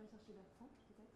chercher Bertrand, peut-être.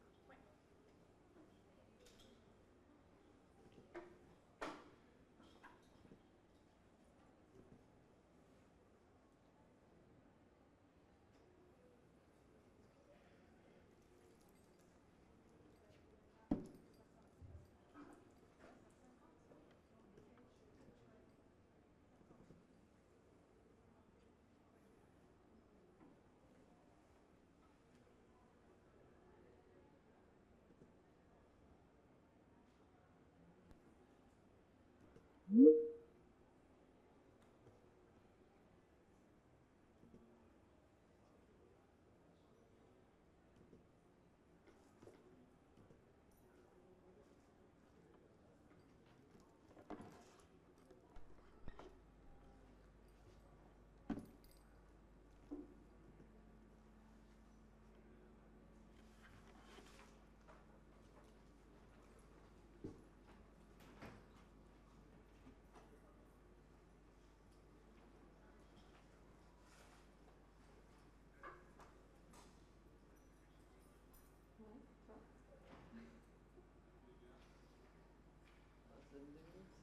Ça donne 2 minutes.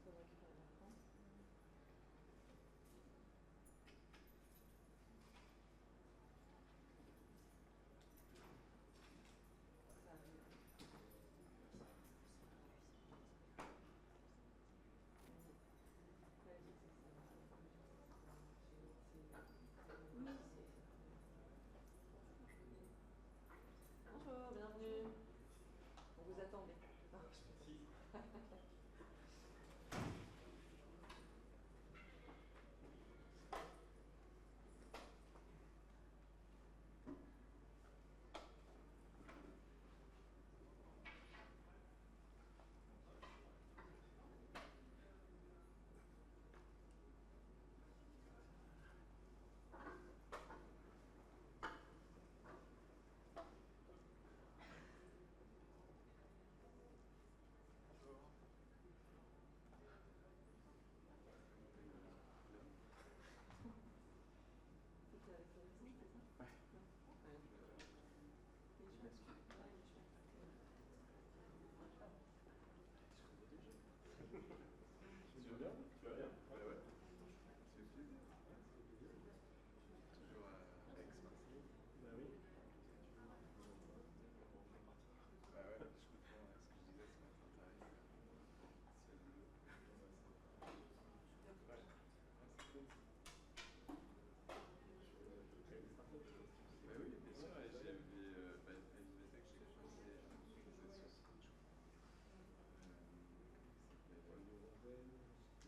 Ça va récupérer Bertrand. Ça arrive. Bonjour, bienvenue. On vous attendait. C'était avec Alexandre, c'est ça? Ouais. Ouais. Il est chouette. Ouais, il est chouette. Tu vas bien? Tu vas bien? Ouais, ouais. Ça fait plaisir. Toujours à Aix-Marseille. Bah oui. Bah ouais, je comprends ce que je disais ce matin, t'arrives, ciel bleu. Ouais, c'est cool. Bah oui, bien sûr, et j'avais à Vivatech, j'ai croisé des associés, je crois.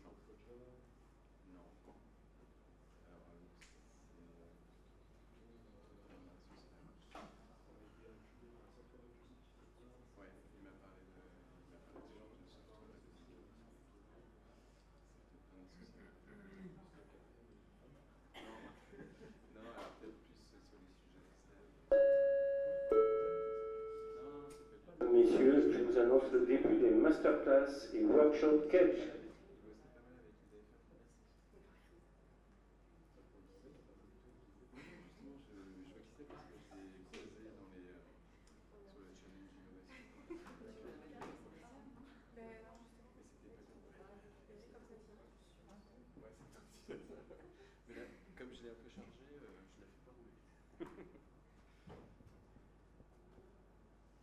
Qui s'appelle Non. Non. Alors, mince, je sais pas. Ouais, il m'a parlé de ce genre de software et de vidéo. Ça fait plein d'associés. Non, alors peut-être plus sur les sujets externes. Non, ça fait pas. Messieurs, je vous annonce le début des masterclass et workshops Kedge. Il bossait pas mal avec l'IDFM, merci. Oui, justement, je vois qui c'est parce que je l'ai croisé sur le challenge innovation. Mais c'était pas comme ouais, c'est parti. Mais là, comme je l'ai un peu chargé, je la fais pas rouler.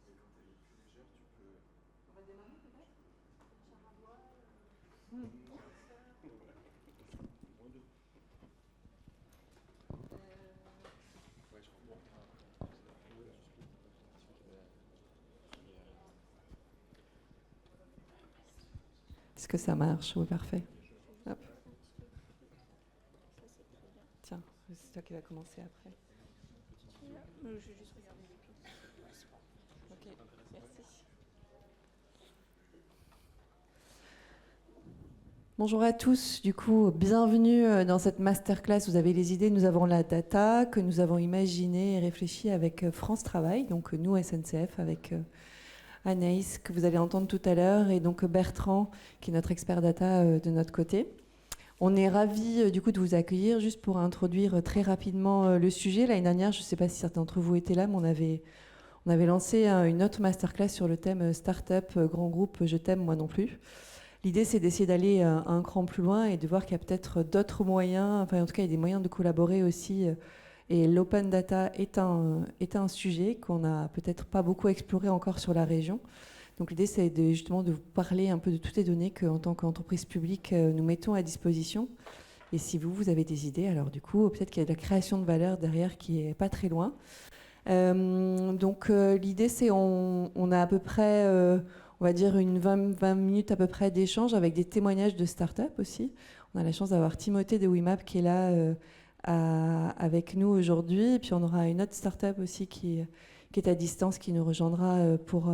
Mais quand elle est plus légère, tu peux. On va démarrer peut-être? Moins deux. Ouais, je comprends. Est-ce que ça marche? Oui, parfait. Hop. Tiens, c'est toi qui vas commencer après. Je vais juste regarder les pieds. Ok, merci. Bonjour à tous, du coup, bienvenue dans cette masterclass. Vous avez les idées, nous avons la data que nous avons imaginée et réfléchie avec France Travail, donc nous SNCF avec Anaïs que vous allez entendre tout à l'heure et donc Bertrand qui est notre expert data de notre côté. On est ravis du coup de vous accueillir. Juste pour introduire très rapidement le sujet, l'année dernière, je ne sais pas si certains d'entre vous étaient là, mais on avait lancé une autre masterclass sur le thème Start-up, grand groupe, je t'aime, moi non plus. L'idée, c'est d'essayer d'aller un cran plus loin et de voir qu'il y a peut-être d'autres moyens, enfin en tout cas, il y a des moyens de collaborer aussi. Et l'open data est un sujet qu'on n'a peut-être pas beaucoup exploré encore sur la région. Donc l'idée, c'est justement de vous parler un peu de toutes les données qu'en tant qu'entreprise publique, nous mettons à disposition. Et si vous avez des idées, alors du coup, peut-être qu'il y a de la création de valeur derrière qui est pas très loin. Donc l'idée, c'est on a à peu près, on va dire, une 20 minutes à peu près d'échange avec des témoignages de start-up aussi. On a la chance d'avoir Timothée de WeMap qui est là avec nous aujourd'hui. Et puis on aura une autre start-up aussi qui est à distance, qui nous rejoindra pour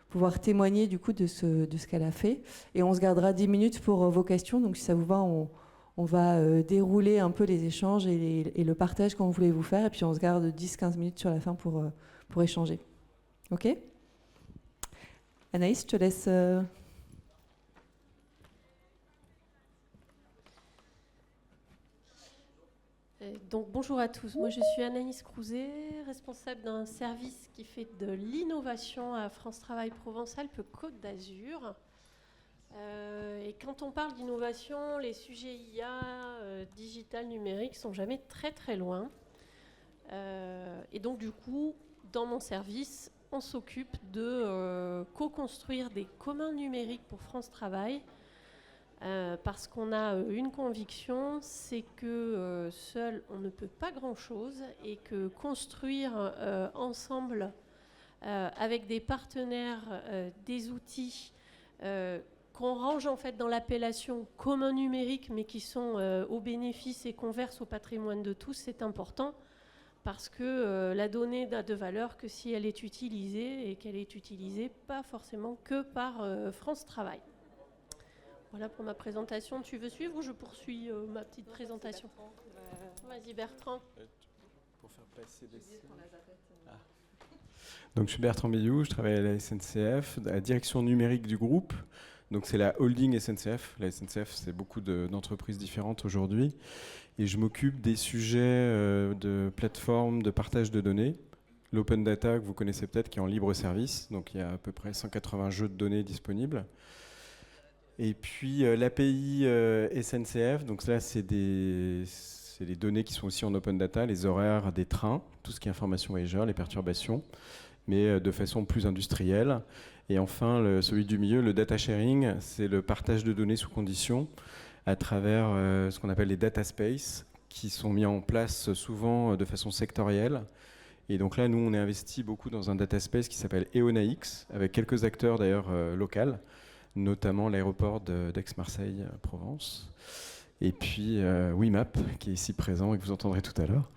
pouvoir témoigner du coup de ce qu'elle a fait. Et on se gardera 10 minutes pour vos questions. Donc si ça vous va, on va dérouler un peu les échanges et le partage qu'on voulait vous faire. Et puis on se garde 10-15 minutes sur la fin pour échanger. OK ? Anaïs, je te laisse... Donc bonjour à tous, moi je suis Anaïs Crouzet, responsable d'un service qui fait de l'innovation à France Travail Provence-Alpes-Côte d'Azur. Et quand on parle d'innovation, les sujets IA, digital, numérique sont jamais très très loin. Et donc du coup, dans mon service, on s'occupe de co-construire des communs numériques pour France Travail. Parce qu'on a une conviction, c'est que seul on ne peut pas grand-chose et que construire ensemble avec des partenaires des outils qu'on range en fait dans l'appellation commun numérique mais qui sont au bénéfice et converse au patrimoine de tous, c'est important parce que la donnée n'a de valeur que si elle est utilisée et qu'elle est utilisée pas forcément que par France Travail. Voilà pour ma présentation. Tu veux suivre ou je poursuis ma petite présentation ? Vas-y Bertrand. Pour faire passer des... Donc je suis Bertrand Béliou, je travaille à la SNCF, à la direction numérique du groupe. Donc c'est la holding SNCF. La SNCF, c'est beaucoup d'entreprises différentes aujourd'hui. Et je m'occupe des sujets de plateforme, de partage de données. L'open data, que vous connaissez peut-être, qui est en libre service. Donc il y a à peu près 180 jeux de données disponibles. Et puis l'API SNCF, donc là c'est les données qui sont aussi en open data, les horaires des trains, tout ce qui est information voyageur, les perturbations, mais de façon plus industrielle. Et enfin, celui du milieu, le data sharing, c'est le partage de données sous conditions à travers ce qu'on appelle les data spaces, qui sont mis en place souvent de façon sectorielle. Et donc là, nous, on est investi beaucoup dans un data space qui s'appelle EONAX, avec quelques acteurs d'ailleurs locaux, notamment l'aéroport d'Aix-Marseille-Provence, et puis WeMap, qui est ici présent et que vous entendrez tout à l'heure.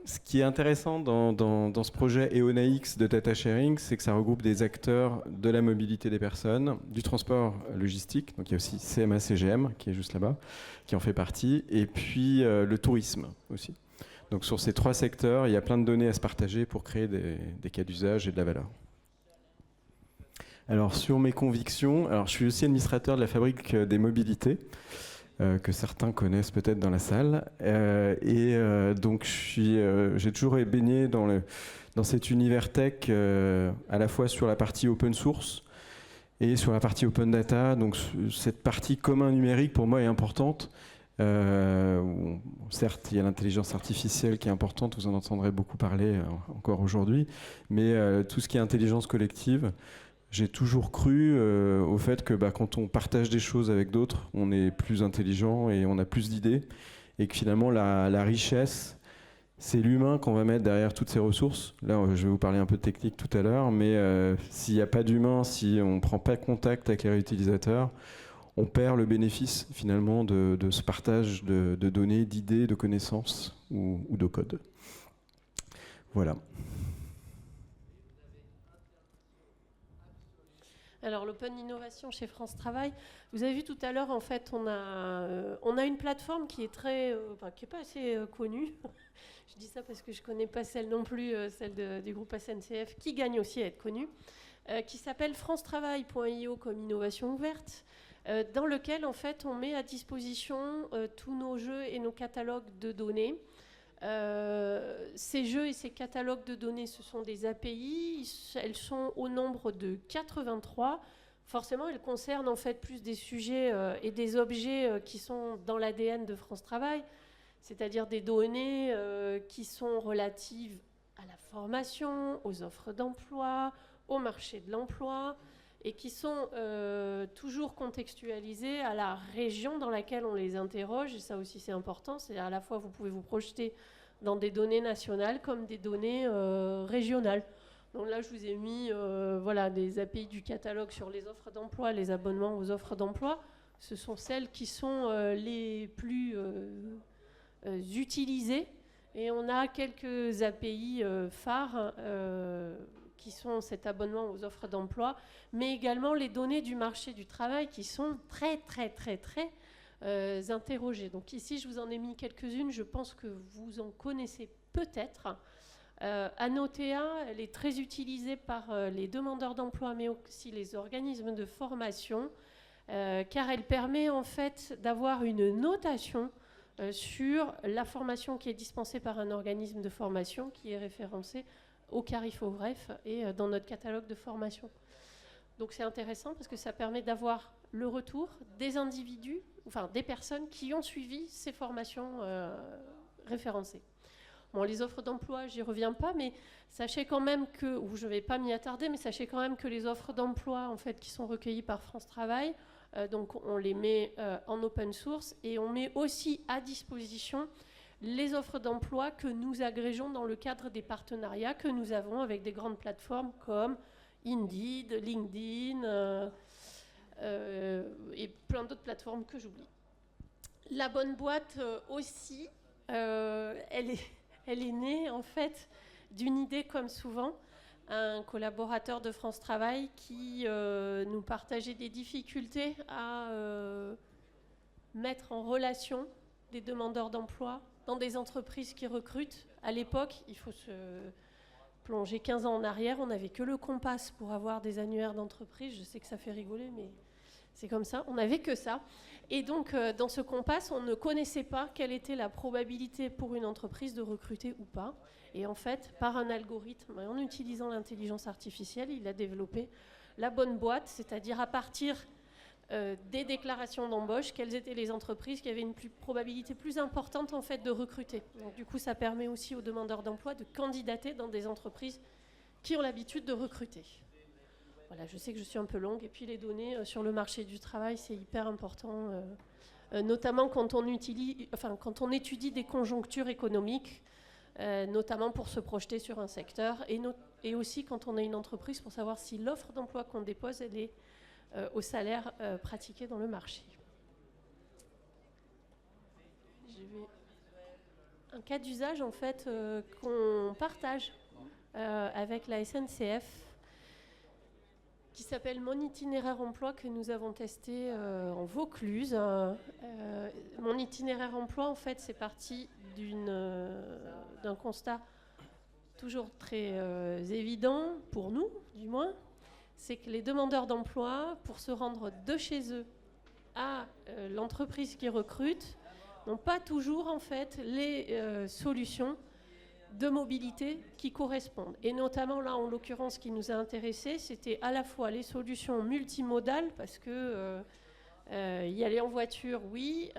Ce qui est intéressant dans ce projet EONAX de data sharing, c'est que ça regroupe des acteurs de la mobilité des personnes, du transport logistique, donc il y a aussi CMA-CGM, qui est juste là-bas, qui en fait partie, et puis le tourisme aussi. Donc sur ces trois secteurs, il y a plein de données à se partager pour créer des cas d'usage et de la valeur. Alors sur mes convictions, alors je suis aussi administrateur de la fabrique des mobilités, que certains connaissent peut-être dans la salle. Donc j'ai toujours baigné dans cet univers tech, à la fois sur la partie open source et sur la partie open data. Donc cette partie commun numérique pour moi est importante. Certes, il y a l'intelligence artificielle qui est importante, vous en entendrez beaucoup parler encore aujourd'hui, mais tout ce qui est intelligence collective, j'ai toujours cru au fait que quand on partage des choses avec d'autres, on est plus intelligent et on a plus d'idées. Et que finalement, la richesse, c'est l'humain qu'on va mettre derrière toutes ces ressources. Là, je vais vous parler un peu de technique tout à l'heure, mais s'il n'y a pas d'humain, si on ne prend pas contact avec les réutilisateurs, on perd le bénéfice finalement de ce partage de données, d'idées, de connaissances ou de code. Voilà. Alors l'Open Innovation chez France Travail, vous avez vu tout à l'heure, en fait, on a une plateforme qui est qui est pas assez connue. Je dis ça parce que je connais pas celle non plus, celle du groupe SNCF, qui gagne aussi à être connue, qui s'appelle francetravail.io comme innovation ouverte. dans lequel en fait on met à disposition tous nos jeux et nos catalogues de données. Ces jeux et ces catalogues de données, ce sont des API, elles sont au nombre de 83. Forcément, elles concernent en fait plus des sujets et des objets qui sont dans l'ADN de France Travail, c'est-à-dire des données qui sont relatives à la formation, aux offres d'emploi, au marché de l'emploi, et qui sont toujours contextualisées à la région dans laquelle on les interroge. Et ça aussi, c'est important. C'est à la fois, vous pouvez vous projeter dans des données nationales comme des données régionales. Donc là, je vous ai mis des API du catalogue sur les offres d'emploi, les abonnements aux offres d'emploi. Ce sont celles qui sont les plus utilisées. Et on a quelques API phares qui sont cet abonnement aux offres d'emploi, mais également les données du marché du travail qui sont très, très, très, très interrogées. Donc ici, je vous en ai mis quelques-unes. Je pense que vous en connaissez peut-être. Anotea, elle est très utilisée par les demandeurs d'emploi, mais aussi les organismes de formation, car elle permet en fait d'avoir une notation sur la formation qui est dispensée par un organisme de formation qui est référencé au Carifo-Bref et dans notre catalogue de formation. Donc c'est intéressant parce que ça permet d'avoir le retour des individus, enfin des personnes qui ont suivi ces formations référencées. Bon, les offres d'emploi, j'y reviens pas, mais sachez quand même que, ou je ne vais pas m'y attarder, mais sachez quand même que les offres d'emploi en fait, qui sont recueillies par France Travail, donc on les met en open source et on met aussi à disposition les offres d'emploi que nous agrégeons dans le cadre des partenariats que nous avons avec des grandes plateformes comme Indeed, LinkedIn et plein d'autres plateformes que j'oublie. La bonne boîte aussi, elle est née en fait d'une idée comme souvent. Un collaborateur de France Travail qui nous partageait des difficultés à mettre en relation des demandeurs d'emploi dans des entreprises qui recrutent. À l'époque, il faut se plonger 15 ans en arrière, on n'avait que le Compass pour avoir des annuaires d'entreprise. Je sais que ça fait rigoler, mais c'est comme ça. On n'avait que ça. Et donc, dans ce Compass, on ne connaissait pas quelle était la probabilité pour une entreprise de recruter ou pas. Et en fait, par un algorithme, en utilisant l'intelligence artificielle, il a développé la bonne boîte, c'est-à-dire à partir des déclarations d'embauche, quelles étaient les entreprises qui avaient une probabilité plus importante en fait de recruter. Donc, du coup, ça permet aussi aux demandeurs d'emploi de candidater dans des entreprises qui ont l'habitude de recruter. Voilà, je sais que je suis un peu longue. Et puis les données sur le marché du travail, c'est hyper important, notamment quand on étudie des conjonctures économiques, notamment pour se projeter sur un secteur, et aussi quand on a une entreprise pour savoir si l'offre d'emploi qu'on dépose, elle est au salaire pratiqué dans le marché. Un cas d'usage en fait qu'on partage avec la SNCF qui s'appelle Mon itinéraire emploi, que nous avons testé en Vaucluse. Mon itinéraire emploi, en fait, c'est parti d'un constat toujours très évident, pour nous du moins, c'est que les demandeurs d'emploi, pour se rendre de chez eux à l'entreprise qui recrute, n'ont pas toujours en fait les solutions de mobilité qui correspondent. Et notamment là, en l'occurrence, ce qui nous a intéressés, c'était à la fois les solutions multimodales, parce que y aller en voiture, oui,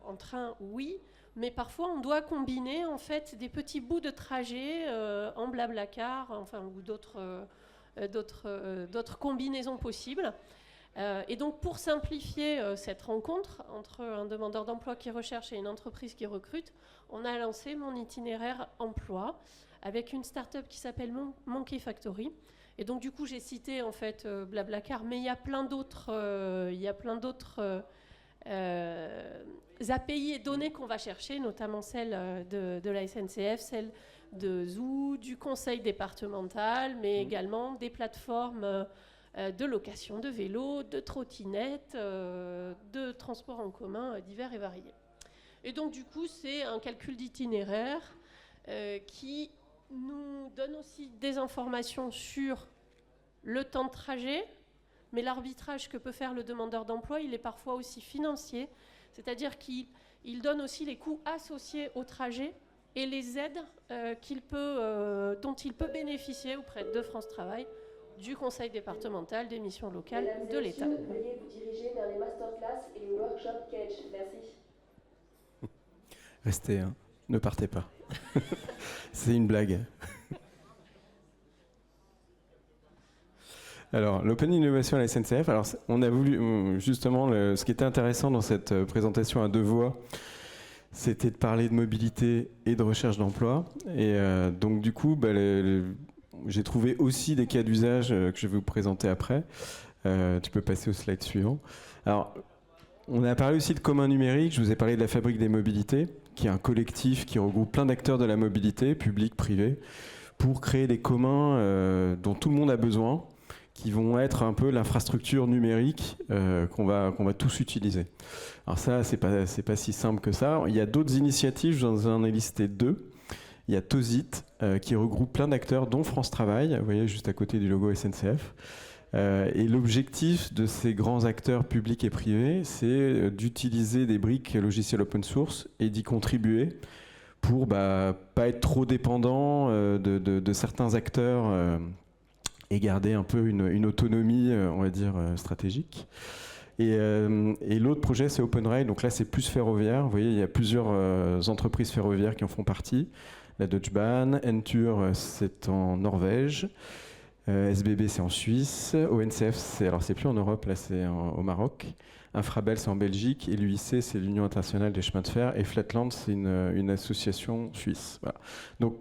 en train, oui, mais parfois on doit combiner en fait des petits bouts de trajet en Blablacar, enfin, ou d'autres combinaisons possibles. Et donc, pour simplifier cette rencontre entre un demandeur d'emploi qui recherche et une entreprise qui recrute, on a lancé Mon itinéraire emploi avec une start-up qui s'appelle Monkey Factory. Et donc, du coup, j'ai cité en fait Blablacar, mais il y a plein d'autres API et données qu'on va chercher, notamment celle de la SNCF, celle de Zoo, du conseil départemental, mais également des plateformes de location de vélos, de trottinettes, de transports en commun divers et variés. Et donc, du coup, c'est un calcul d'itinéraire qui nous donne aussi des informations sur le temps de trajet, Mais l'arbitrage que peut faire le demandeur d'emploi, il est parfois aussi financier, c'est-à-dire qu'il donne aussi les coûts associés au trajet et les aides dont il peut bénéficier auprès de France Travail, du conseil départemental, des missions locales, de l'État. Veuillez vous diriger vers les masterclass et les workshops Catch. Merci. Restez, hein. Ne partez pas. C'est une blague. Alors, l'Open Innovation à la SNCF, alors, on a voulu, justement, ce qui était intéressant dans cette présentation à deux voix, c'était de parler de mobilité et de recherche d'emploi. Et donc, du coup, j'ai trouvé aussi des cas d'usage que je vais vous présenter après. Tu peux passer au slide suivant. Alors, on a parlé aussi de commun numérique. Je vous ai parlé de la Fabrique des mobilités, qui est un collectif qui regroupe plein d'acteurs de la mobilité, publics, privés, pour créer des communs dont tout le monde a besoin, qui vont être un peu l'infrastructure numérique qu'on va tous utiliser. Alors ça, c'est pas si simple que ça. Il y a d'autres initiatives, j'en ai listé deux. Il y a Tozit, qui regroupe plein d'acteurs, dont France Travail, vous voyez, juste à côté du logo SNCF. Et l'objectif de ces grands acteurs publics et privés, c'est d'utiliser des briques logicielles open source et d'y contribuer pour pas être trop dépendant de certains acteurs et garder un peu une autonomie, on va dire, stratégique. Et l'autre projet, c'est Open Rail. Donc là, c'est plus ferroviaire. Vous voyez, il y a plusieurs entreprises ferroviaires qui en font partie. La Deutsche Bahn, Entur, c'est en Norvège. SBB, c'est en Suisse. ONCF, c'est plus en Europe, là, c'est au Maroc. Infrabel, c'est en Belgique. Et l'UIC, c'est l'Union internationale des chemins de fer. Et Flatland, c'est une association suisse. Voilà. Donc,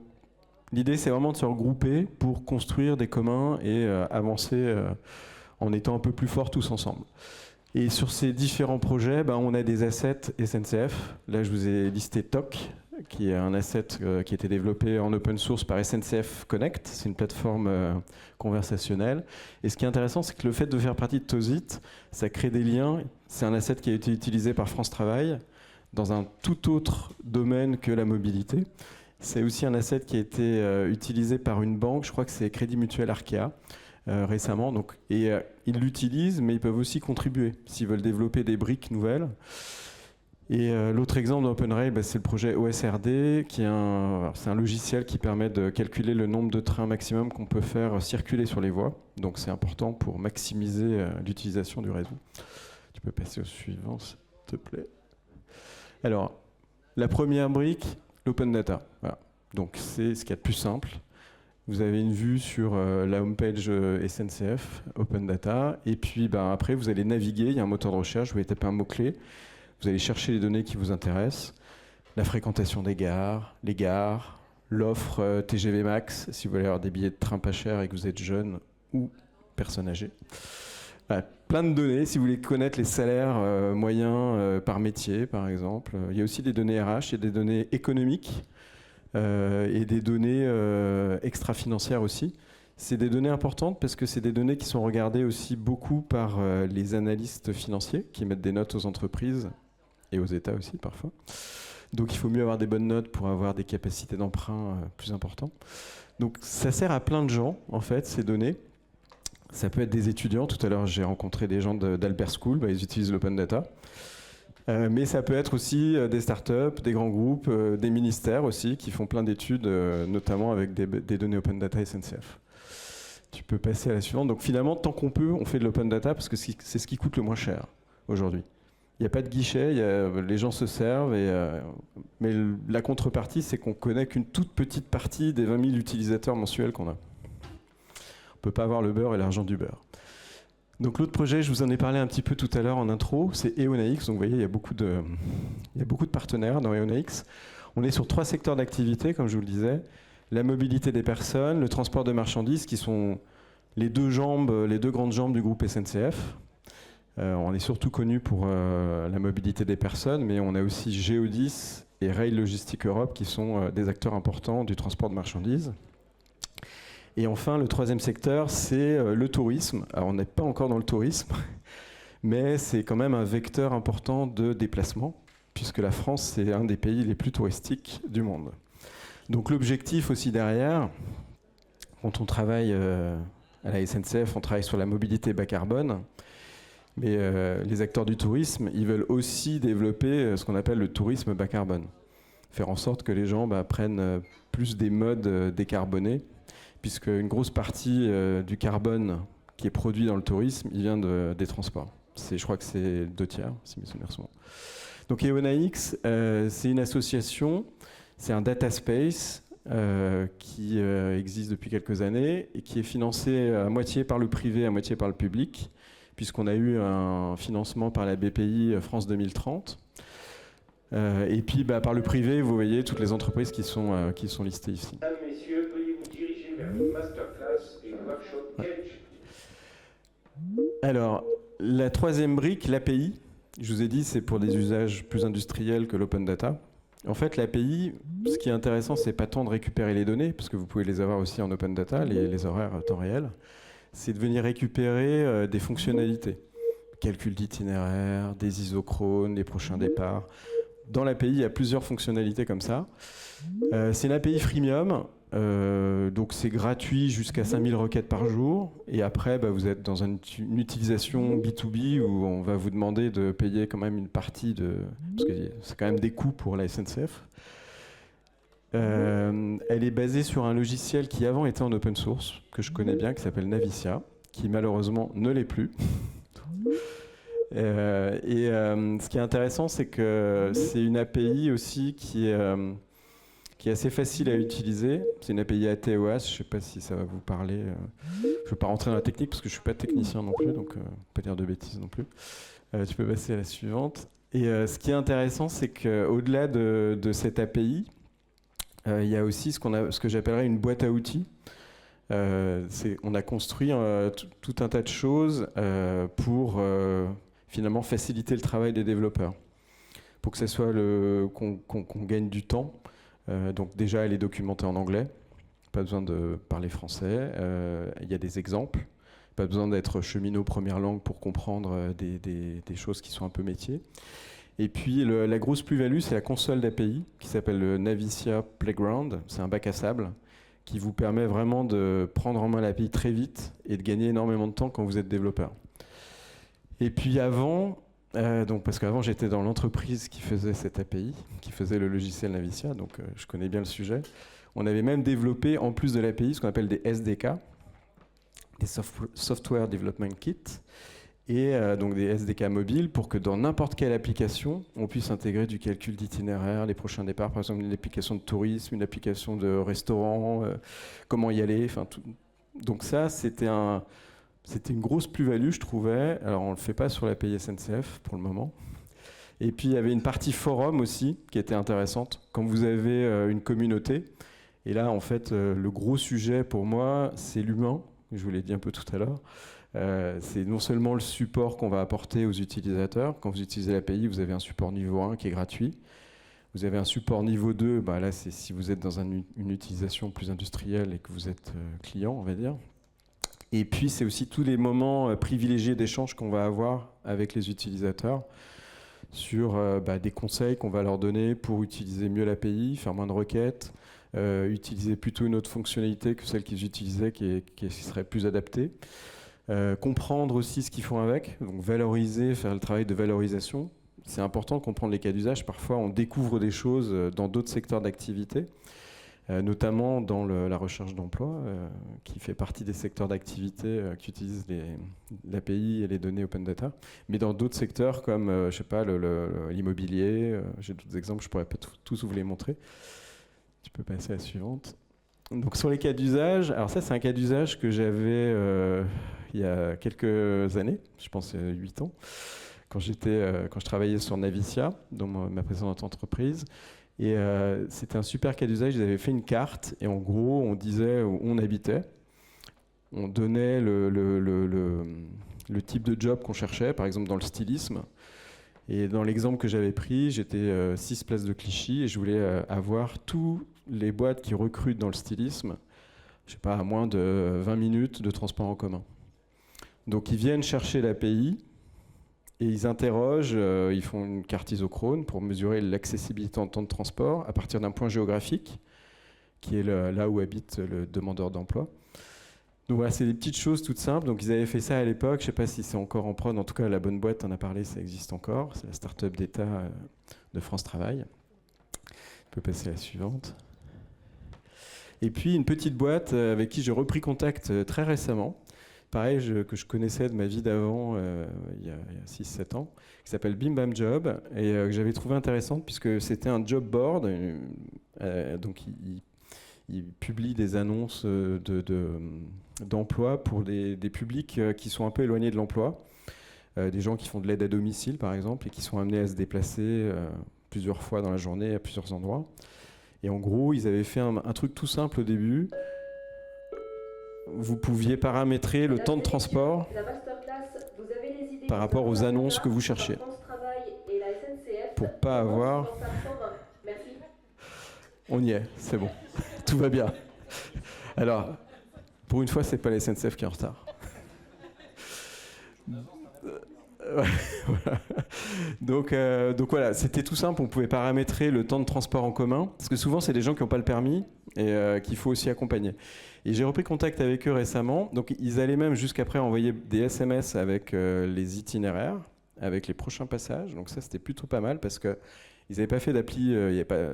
l'idée, c'est vraiment de se regrouper pour construire des communs et avancer en étant un peu plus forts tous ensemble. Et sur ces différents projets, on a des assets SNCF. Là, je vous ai listé TOC, qui est un asset qui a été développé en open source par SNCF Connect. C'est une plateforme conversationnelle. Et ce qui est intéressant, c'est que le fait de faire partie de Tozit, ça crée des liens. C'est un asset qui a été utilisé par France Travail dans un tout autre domaine que la mobilité. C'est aussi un asset qui a été utilisé par une banque, je crois que c'est Crédit Mutuel Arkea, récemment. Donc, ils l'utilisent, mais ils peuvent aussi contribuer s'ils veulent développer des briques nouvelles. Et l'autre exemple d'OpenRail, c'est le projet OSRD, qui est c'est un logiciel qui permet de calculer le nombre de trains maximum qu'on peut faire circuler sur les voies. Donc c'est important pour maximiser l'utilisation du réseau. Tu peux passer au suivant, s'il te plaît. Alors, la première brique, l'open data. Voilà. Donc c'est ce qu'il y a de plus simple. Vous avez une vue sur la homepage SNCF, Open Data, et puis après vous allez naviguer, il y a un moteur de recherche, vous allez taper un mot-clé, vous allez chercher les données qui vous intéressent, la fréquentation des gares, les gares, l'offre TGV Max, si vous voulez avoir des billets de train pas chers et que vous êtes jeune ou personne âgée. Voilà, plein de données, si vous voulez connaître les salaires moyens par métier, par exemple. Il y a aussi des données RH, il y a des données économiques et des données extra-financières aussi. C'est des données importantes parce que c'est des données qui sont regardées aussi beaucoup par les analystes financiers qui mettent des notes aux entreprises et aux États aussi parfois. Donc il faut mieux avoir des bonnes notes pour avoir des capacités d'emprunt plus importantes. Donc ça sert à plein de gens, en fait, ces données. Ça peut être des étudiants. Tout à l'heure, j'ai rencontré des gens d'Albert School. Ils utilisent l'open data. Mais ça peut être aussi des startups, des grands groupes, des ministères aussi qui font plein d'études, notamment avec des données open data SNCF. Tu peux passer à la suivante. Donc finalement, tant qu'on peut, on fait de l'open data parce que c'est ce qui coûte le moins cher aujourd'hui. Il n'y a pas de guichet, les gens se servent, mais la contrepartie, c'est qu'on ne connaît qu'une toute petite partie des 20 000 utilisateurs mensuels qu'on a. On ne peut pas avoir le beurre et l'argent du beurre. Donc l'autre projet, je vous en ai parlé un petit peu tout à l'heure en intro, c'est EONAX. Donc vous voyez, il y a beaucoup de partenaires dans EONAX. On est sur 3 secteurs d'activité, comme je vous le disais. La mobilité des personnes, le transport de marchandises, qui sont les deux grandes jambes du groupe SNCF. On est surtout connu pour la mobilité des personnes, mais on a aussi Géodis et Rail Logistique Europe, qui sont des acteurs importants du transport de marchandises. Et enfin, le troisième secteur, c'est le tourisme. Alors, on n'est pas encore dans le tourisme, mais c'est quand même un vecteur important de déplacement, puisque la France, c'est un des pays les plus touristiques du monde. Donc, l'objectif aussi derrière, quand on travaille À la SNCF, on travaille sur la mobilité bas carbone. Mais les acteurs du tourisme, ils veulent aussi développer ce qu'on appelle le tourisme bas carbone. Faire en sorte que les gens prennent plus des modes décarbonés, puisque une grosse partie du carbone qui est produit dans le tourisme, il vient des transports. Je crois que c'est 2/3, si mes souvenirs sont bons. Donc EONAX, c'est une association, c'est un data space qui existe depuis quelques années et qui est financé à moitié par le privé, à moitié par le public, puisqu'on a eu un financement par la BPI France 2030. Et puis par le privé, vous voyez toutes les entreprises qui sont listées ici. Mesdames, Messieurs, veuillez vous diriger vers le masterclass et le workshop Cage. Alors, la troisième brique, l'API, je vous ai dit, c'est pour des usages plus industriels que l'open data. En fait, l'API, ce qui est intéressant, c'est pas tant de récupérer les données, parce que vous pouvez les avoir aussi en open data, les horaires à temps réel, c'est de venir récupérer des fonctionnalités. Calcul d'itinéraire, des isochrones, des prochains départs. Dans l'API, il y a plusieurs fonctionnalités comme ça. C'est une API freemium, donc c'est gratuit jusqu'à 5000 requêtes par jour. Et après, vous êtes dans une utilisation B2B où on va vous demander de payer quand même une partie parce que c'est quand même des coûts pour la SNCF. Elle est basée sur un logiciel qui avant était en open source, que je connais bien, qui s'appelle Navicia, qui malheureusement ne l'est plus. Ce qui est intéressant, c'est que c'est une API aussi qui est assez facile à utiliser. C'est une API ATOAS, je ne sais pas si ça va vous parler. Je ne vais pas rentrer dans la technique parce que je ne suis pas technicien non plus, donc pas dire de bêtises non plus. Tu peux passer à la suivante. Et ce qui est intéressant, c'est qu'au-delà de cette API, il y a aussi ce que j'appellerais une boîte à outils. On a construit tout un tas de choses pour finalement faciliter le travail des développeurs, pour que ce soit qu'on gagne du temps. Donc déjà, elle est documentée en anglais, pas besoin de parler français. Il y a des exemples, pas besoin d'être cheminot première langue pour comprendre des choses qui sont un peu métiers. Et puis la grosse plus-value, c'est la console d'API qui s'appelle le Navicia Playground. C'est un bac à sable qui vous permet vraiment de prendre en main l'API très vite et de gagner énormément de temps quand vous êtes développeur. Et puis avant, parce qu'avant j'étais dans l'entreprise qui faisait cette API, qui faisait le logiciel Navicia, donc je connais bien le sujet. On avait même développé, en plus de l'API, ce qu'on appelle des SDK, des Software Development Kit, et donc des SDK mobiles pour que dans n'importe quelle application, on puisse intégrer du calcul d'itinéraire, les prochains départs, par exemple une application de tourisme, une application de restaurant, comment y aller, enfin tout. Donc ça, c'était une grosse plus-value, je trouvais. Alors on ne le fait pas sur l'API SNCF pour le moment. Et puis il y avait une partie forum aussi qui était intéressante. Quand vous avez une communauté, et là en fait le gros sujet pour moi, c'est l'humain, je vous l'ai dit un peu tout à l'heure. C'est non seulement le support qu'on va apporter aux utilisateurs. Quand vous utilisez l'API, vous avez un support niveau 1 qui est gratuit. Vous avez un support niveau 2, là c'est si vous êtes dans une utilisation plus industrielle et que vous êtes client, on va dire. Et puis c'est aussi tous les moments privilégiés d'échange qu'on va avoir avec les utilisateurs sur des conseils qu'on va leur donner pour utiliser mieux l'API, faire moins de requêtes, utiliser plutôt une autre fonctionnalité que celle qu'ils utilisaient qui serait plus adaptée. Comprendre aussi ce qu'ils font avec, donc valoriser, faire le travail de valorisation. C'est important de comprendre les cas d'usage. Parfois, on découvre des choses dans d'autres secteurs d'activité, notamment dans la recherche d'emploi, qui fait partie des secteurs d'activité qui utilisent l'API et les données open data. Mais dans d'autres secteurs comme, je sais pas, l'immobilier, j'ai d'autres exemples, je pourrais pas tous vous les montrer. Tu peux passer à la suivante. Donc sur les cas d'usage, alors ça c'est un cas d'usage que j'avais il y a quelques années, je pense 8 ans, quand je travaillais sur Navicia, dans ma précédente entreprise. Et c'était un super cas d'usage, ils avaient fait une carte et en gros on disait où on habitait, on donnait le type de job qu'on cherchait, par exemple dans le stylisme. Et dans l'exemple que j'avais pris, j'étais 6 places de Clichy et je voulais avoir tous les boîtes qui recrutent dans le stylisme, je sais pas, à moins de 20 minutes de transport en commun. Donc ils viennent chercher l'API et ils interrogent, ils font une carte isochrone pour mesurer l'accessibilité en temps de transport à partir d'un point géographique, qui est là où habite le demandeur d'emploi. Donc voilà, c'est des petites choses toutes simples. Donc ils avaient fait ça à l'époque. Je ne sais pas si c'est encore en prod. En tout cas, la bonne boîte, on a parlé, ça existe encore. C'est la start-up d'État de France Travail. On peut passer à la suivante. Et puis une petite boîte avec qui j'ai repris contact très récemment. Pareil, que je connaissais de ma vie d'avant, il y a 6-7 ans, qui s'appelle Bim Bam Job, et que j'avais trouvé intéressante puisque c'était un job board. Donc il publie des annonces d'emploi pour des publics qui sont un peu éloignés de l'emploi. Des gens qui font de l'aide à domicile, par exemple, et qui sont amenés à se déplacer plusieurs fois dans la journée à plusieurs endroits. Et en gros, ils avaient fait un truc tout simple au début. Vous pouviez paramétrer le temps de transport par rapport aux annonces que vous cherchiez. Pour pas avoir... On y est, c'est bon. Tout va bien. Alors, pour une fois, c'est pas la SNCF qui est en retard. Voilà. Donc voilà, c'était tout simple, on pouvait paramétrer le temps de transport en commun, parce que souvent c'est des gens qui n'ont pas le permis et qu'il faut aussi accompagner. Et j'ai repris contact avec eux récemment, donc ils allaient même jusqu'après envoyer des SMS avec les itinéraires, avec les prochains passages, donc ça c'était plutôt pas mal, parce que ils n'avaient pas fait d'appli,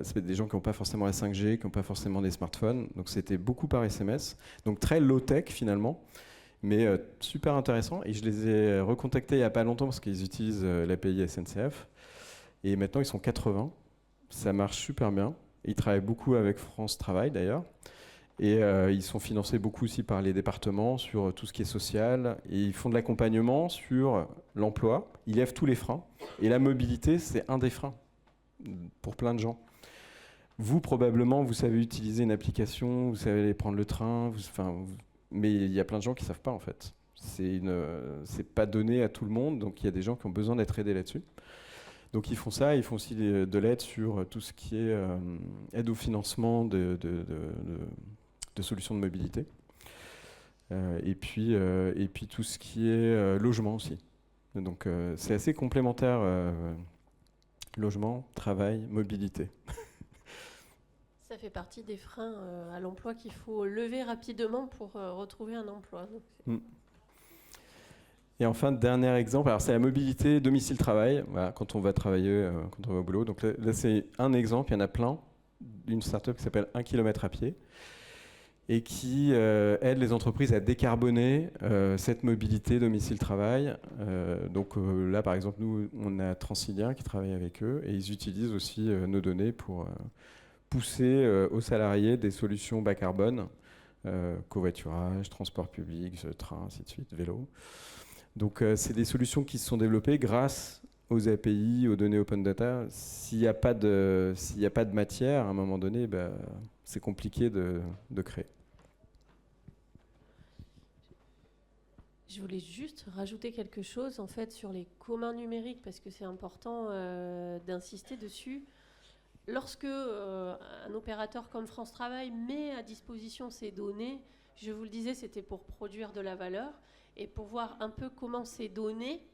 c'est des gens qui n'ont pas forcément la 5G, qui n'ont pas forcément des smartphones, donc c'était beaucoup par SMS, donc très low-tech finalement. Mais super intéressant, et je les ai recontactés il n'y a pas longtemps parce qu'ils utilisent l'API SNCF, et maintenant ils sont 80, ça marche super bien, ils travaillent beaucoup avec France Travail d'ailleurs, et ils sont financés beaucoup aussi par les départements sur tout ce qui est social, et ils font de l'accompagnement sur l'emploi, ils lèvent tous les freins, et la mobilité c'est un des freins pour plein de gens. Vous probablement vous savez utiliser une application, vous savez aller prendre le train, mais il y a plein de gens qui ne savent pas en fait. C'est pas donné à tout le monde, donc il y a des gens qui ont besoin d'être aidés là-dessus. Donc ils font ça, ils font aussi de l'aide sur tout ce qui est aide au financement de solutions de mobilité. Et puis tout ce qui est logement aussi. Donc c'est assez complémentaire, logement, travail, mobilité. Ça fait partie des freins à l'emploi qu'il faut lever rapidement pour retrouver un emploi. Et enfin, dernier exemple, alors c'est la mobilité domicile-travail, voilà, quand on va travailler, quand on va au boulot. Donc là c'est un exemple, il y en a plein, d'une start-up qui s'appelle 1 km à pied, et qui aide les entreprises à décarboner cette mobilité domicile-travail. Donc là, par exemple, nous, on a Transilien qui travaille avec eux, et ils utilisent aussi nos données pour... pousser aux salariés des solutions bas carbone, covoiturage, transport public, train, ainsi de suite, vélo. Donc c'est des solutions qui se sont développées grâce aux API, aux données open data. S'il n'y a pas de matière, à un moment donné, c'est compliqué de créer. Je voulais juste rajouter quelque chose en fait sur les communs numériques parce que c'est important d'insister dessus. Lorsque un opérateur comme France Travail met à disposition ces données, je vous le disais, c'était pour produire de la valeur et pour voir un peu comment ces données,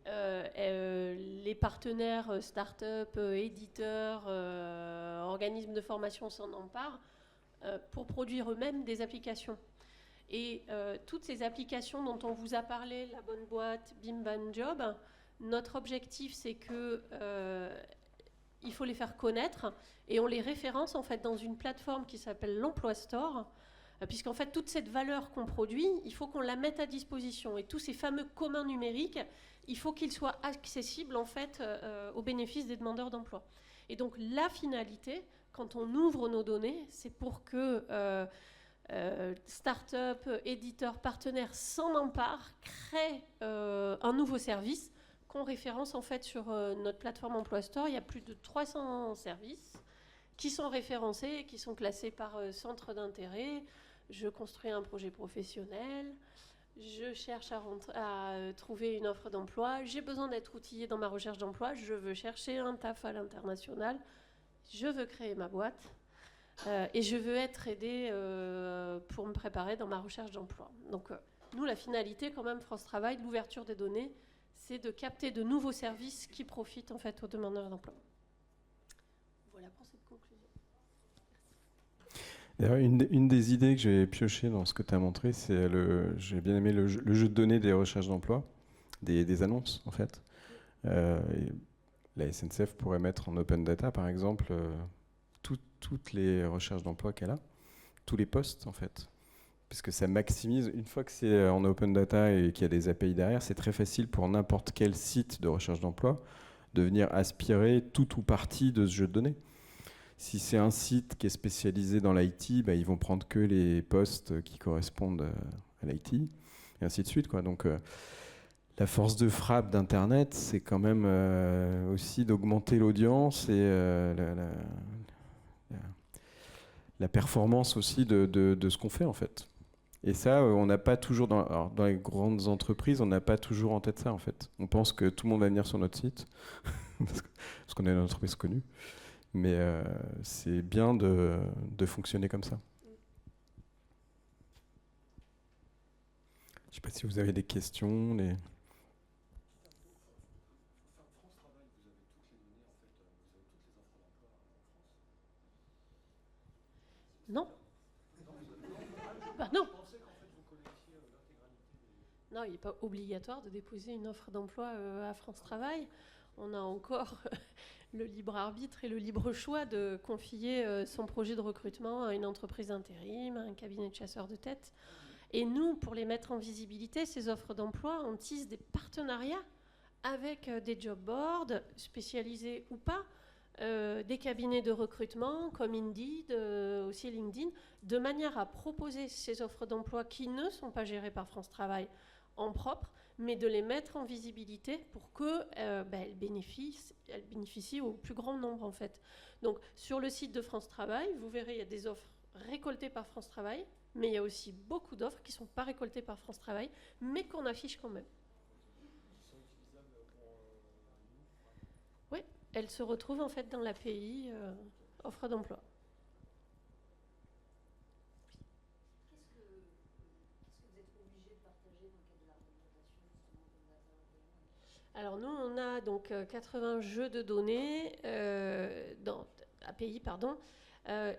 les partenaires start-up, éditeurs, organismes de formation s'en emparent pour produire eux-mêmes des applications. Et toutes ces applications dont on vous a parlé, la bonne boîte, Bim Bam Job, notre objectif c'est que il faut les faire connaître et on les référence en fait dans une plateforme qui s'appelle l'Emploi Store, puisqu'en fait toute cette valeur qu'on produit, il faut qu'on la mette à disposition et tous ces fameux communs numériques, il faut qu'ils soient accessibles en fait au bénéfice des demandeurs d'emploi. Et donc la finalité, quand on ouvre nos données, c'est pour que start-up, éditeurs, partenaires s'en emparent, créent un nouveau service qu'on référence en fait sur notre plateforme Emploi Store. Il y a plus de 300 services qui sont référencés et qui sont classés par centre d'intérêt. Je construis un projet professionnel, je cherche à trouver une offre d'emploi, j'ai besoin d'être outillé dans ma recherche d'emploi, je veux chercher un taf à l'international, je veux créer ma boîte et je veux être aidé pour me préparer dans ma recherche d'emploi. Donc nous, la finalité quand même, France Travail, l'ouverture des données, c'est de capter de nouveaux services qui profitent en fait aux demandeurs d'emploi. Voilà pour cette conclusion. D'ailleurs, une des idées que j'ai pioché dans ce que tu as montré, c'est j'ai bien aimé le jeu de données des recherches d'emploi, des annonces en fait. Et la SNCF pourrait mettre en open data, par exemple, toutes les recherches d'emploi qu'elle a, tous les postes en fait. Parce que ça maximise, une fois que c'est en open data et qu'il y a des API derrière, c'est très facile pour n'importe quel site de recherche d'emploi de venir aspirer tout ou partie de ce jeu de données. Si c'est un site qui est spécialisé dans l'IT, bah, ils vont prendre que les postes qui correspondent à l'IT, et ainsi de suite, quoi. Donc, la force de frappe d'Internet, c'est quand même aussi d'augmenter l'audience et la performance aussi de ce qu'on fait, en fait. Et ça, on n'a pas toujours, alors, dans les grandes entreprises, on n'a pas toujours en tête ça, en fait. On pense que tout le monde va venir sur notre site, parce qu'on est une entreprise connue. Mais c'est bien de fonctionner comme ça. Je ne sais pas si vous avez des questions. Non. Bah non. Non, il n'est pas obligatoire de déposer une offre d'emploi à France Travail. On a encore le libre arbitre et le libre choix de confier son projet de recrutement à une entreprise intérim, à un cabinet de chasseurs de tête. Et nous, pour les mettre en visibilité, ces offres d'emploi, on tisse des partenariats avec des job boards, spécialisés ou pas, des cabinets de recrutement comme Indeed, aussi LinkedIn, de manière à proposer ces offres d'emploi qui ne sont pas gérées par France Travail en propre, mais de les mettre en visibilité pour qu'elles bénéficient au plus grand nombre en fait. Donc sur le site de France Travail, vous verrez, il y a des offres récoltées par France Travail, mais il y a aussi beaucoup d'offres qui ne sont pas récoltées par France Travail, mais qu'on affiche quand même. Oui, elles se retrouvent en fait dans l'API offre d'emploi. Alors nous, on a donc 80 jeux de données dans API, pardon.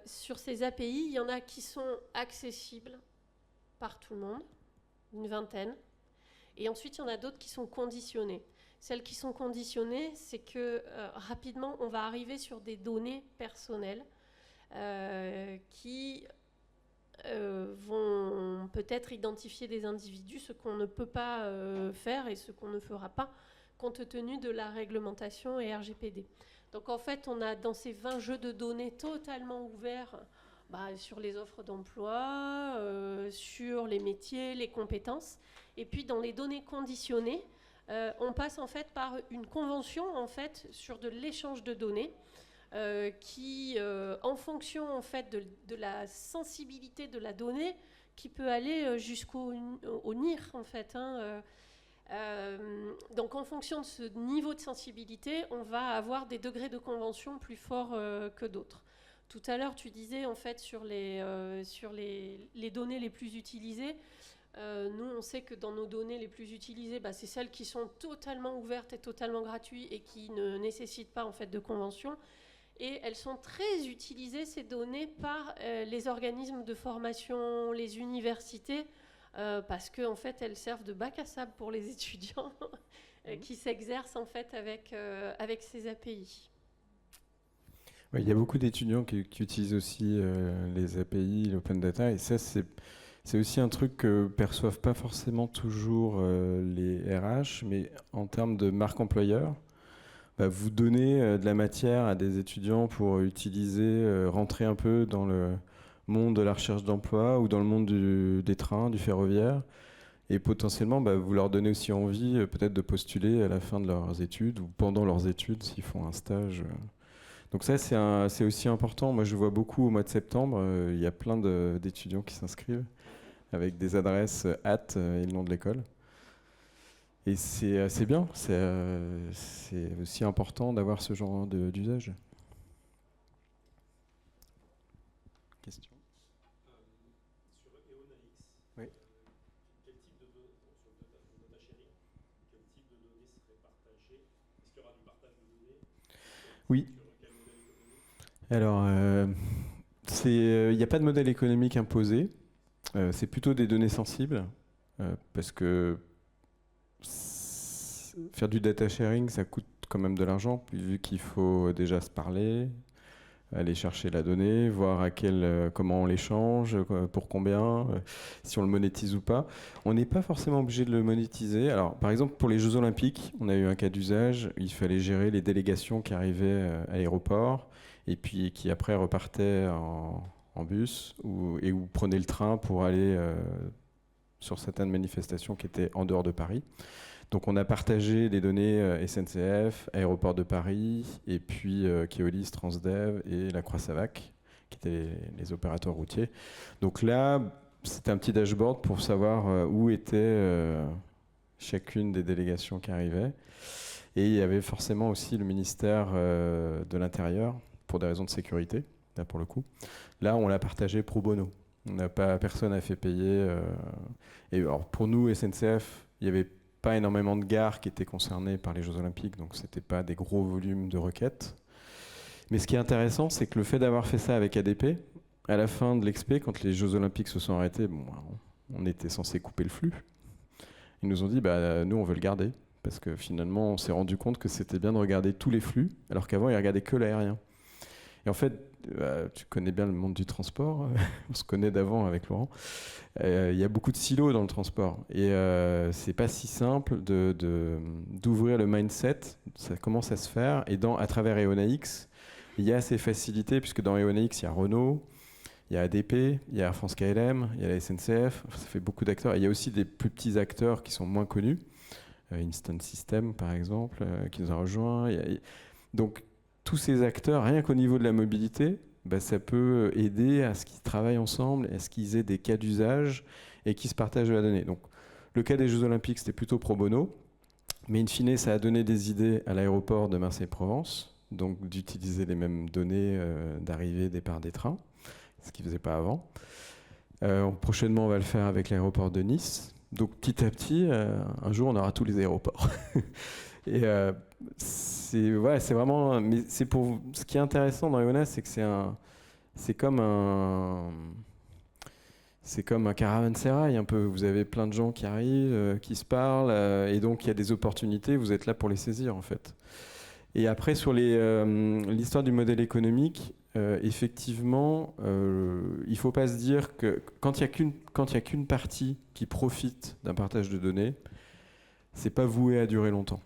Sur ces API, il y en a qui sont accessibles par tout le monde, une vingtaine. Et ensuite, il y en a d'autres qui sont conditionnées. Celles qui sont conditionnées, c'est que rapidement, on va arriver sur des données personnelles qui vont peut-être identifier des individus, ce qu'on ne peut pas faire et ce qu'on ne fera pas, compte tenu de la réglementation et RGPD. Donc en fait, on a dans ces 20 jeux de données totalement ouverts sur les offres d'emploi, sur les métiers, les compétences. Et puis dans les données conditionnées, on passe en fait par une convention en fait sur de l'échange de données qui, en fonction en fait de la sensibilité de la donnée, qui peut aller jusqu'au NIR en fait. Donc en fonction de ce niveau de sensibilité, on va avoir des degrés de convention plus forts que d'autres. Tout à l'heure, tu disais en fait sur les données les plus utilisées. Nous, on sait que dans nos données les plus utilisées, c'est celles qui sont totalement ouvertes et totalement gratuites et qui ne nécessitent pas en fait de convention. Et elles sont très utilisées, ces données, par les organismes de formation, les universités, parce qu'en en fait, elles servent de bac à sable pour les étudiants qui s'exercent en fait avec ces API. Ouais, il y a beaucoup d'étudiants qui utilisent aussi les API, l'open data, et ça, c'est aussi un truc que perçoivent pas forcément toujours les RH, mais en termes de marque employeur, vous donnez de la matière à des étudiants pour utiliser, rentrer un peu dans le monde de la recherche d'emploi ou dans le monde des trains, du ferroviaire. Et potentiellement, vous leur donnez aussi envie peut-être de postuler à la fin de leurs études ou pendant leurs études s'ils font un stage. Donc ça, c'est aussi important. Moi, je vois beaucoup au mois de septembre, il y a plein d'étudiants qui s'inscrivent avec des adresses hâte et le nom de l'école. Et c'est bien, c'est aussi important d'avoir ce genre d'usage. Question ? Sur EONAX, oui. quel type de données, sur le data sharing, quel type de données serait partagé? Est-ce qu'il y aura du partage de données? Oui. Sur quel modèle économique? Alors, il n'y a pas de modèle économique imposé. C'est plutôt des données sensibles, parce que faire du data sharing, ça coûte quand même de l'argent, vu qu'il faut déjà se parler, aller chercher la donnée, voir comment on l'échange, pour combien, si on le monétise ou pas. On n'est pas forcément obligé de le monétiser. Alors, par exemple, pour les Jeux Olympiques, on a eu un cas d'usage, il fallait gérer les délégations qui arrivaient à l'aéroport et puis qui après repartaient en bus ou prenaient le train pour aller sur certaines manifestations qui étaient en dehors de Paris. Donc on a partagé les données SNCF, Aéroport de Paris, et puis Keolis, Transdev et la Croix-Savac, qui étaient les opérateurs routiers. Donc là, c'était un petit dashboard pour savoir où était chacune des délégations qui arrivaient. Et il y avait forcément aussi le ministère de l'Intérieur, pour des raisons de sécurité, là pour le coup. Là, on l'a partagé pro bono. Personne n'a fait payer. Et alors, pour nous, SNCF, il y avait pas énormément de gares qui étaient concernées par les Jeux Olympiques, donc c'était pas des gros volumes de requêtes. Mais ce qui est intéressant, c'est que le fait d'avoir fait ça avec ADP, à la fin de l'expé, quand les Jeux Olympiques se sont arrêtés, on était censé couper le flux. Ils nous ont dit, nous on veut le garder, parce que finalement on s'est rendu compte que c'était bien de regarder tous les flux, alors qu'avant ils regardaient que l'aérien. Et en fait, tu connais bien le monde du transport, on se connaît d'avant avec Laurent. Il y a beaucoup de silos dans le transport. Et c'est pas si simple d'ouvrir le mindset. Ça commence à se faire. Et à travers EONAX, il y a ces facilités, puisque dans EONAX, il y a Renault, il y a ADP, il y a Air France KLM, il y a la SNCF. Ça fait beaucoup d'acteurs. Et il y a aussi des plus petits acteurs qui sont moins connus. Instant System, par exemple, qui nous a rejoints. Donc, tous ces acteurs, rien qu'au niveau de la mobilité, ça peut aider à ce qu'ils travaillent ensemble, à ce qu'ils aient des cas d'usage et qu'ils se partagent de la donnée. Donc, le cas des Jeux Olympiques, c'était plutôt pro bono, mais in fine, ça a donné des idées à l'aéroport de Marseille-Provence, donc d'utiliser les mêmes données d'arrivée, départ des trains, ce qu'ils ne faisaient pas avant. Prochainement, on va le faire avec l'aéroport de Nice. Donc, petit à petit, un jour, on aura tous les aéroports. Et c'est vraiment. Mais c'est pour. Ce qui est intéressant dans EONAS, c'est que c'est comme un caravansérail un peu. Vous avez plein de gens qui arrivent, qui se parlent, et donc il y a des opportunités. Vous êtes là pour les saisir en fait. Et après sur l'histoire du modèle économique, effectivement, il faut pas se dire que quand il y a qu'une partie qui profite d'un partage de données, c'est pas voué à durer longtemps.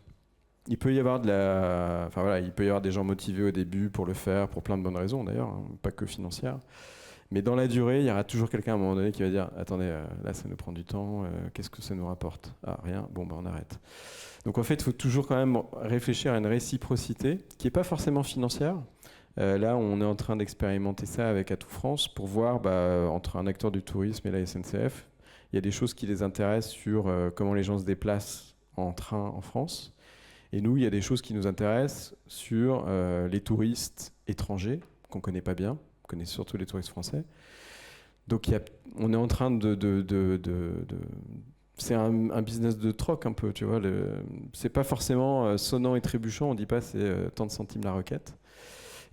Il peut y avoir il peut y avoir des gens motivés au début pour le faire, pour plein de bonnes raisons d'ailleurs, hein, pas que financières. Mais dans la durée, il y aura toujours quelqu'un à un moment donné qui va dire « Attendez, là ça nous prend du temps, qu'est-ce que ça nous rapporte ? Ah, rien, bon on arrête. » Donc en fait, il faut toujours quand même réfléchir à une réciprocité qui n'est pas forcément financière. Là, on est en train d'expérimenter ça avec Atout France pour voir entre un acteur du tourisme et la SNCF, il y a des choses qui les intéressent sur comment les gens se déplacent en train en France. Et nous, il y a des choses qui nous intéressent sur les touristes étrangers, qu'on ne connaît pas bien, on connaît surtout les touristes français. Donc on est en train c'est un business de troc un peu, tu vois. C'est pas forcément sonnant et trébuchant, on ne dit pas c'est tant de centimes la requête.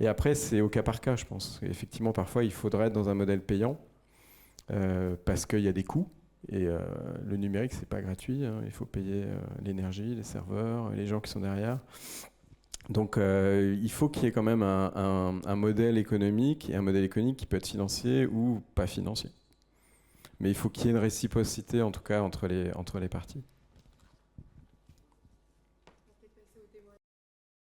Et après, c'est au cas par cas, je pense. Et effectivement, parfois, il faudrait être dans un modèle payant parce qu'il y a des coûts. Et le numérique, c'est pas gratuit, hein. Il faut payer l'énergie, les serveurs, les gens qui sont derrière. Donc il faut qu'il y ait quand même un modèle économique, et un modèle économique qui peut être financier ou pas financier. Mais il faut qu'il y ait une réciprocité, en tout cas, entre les parties.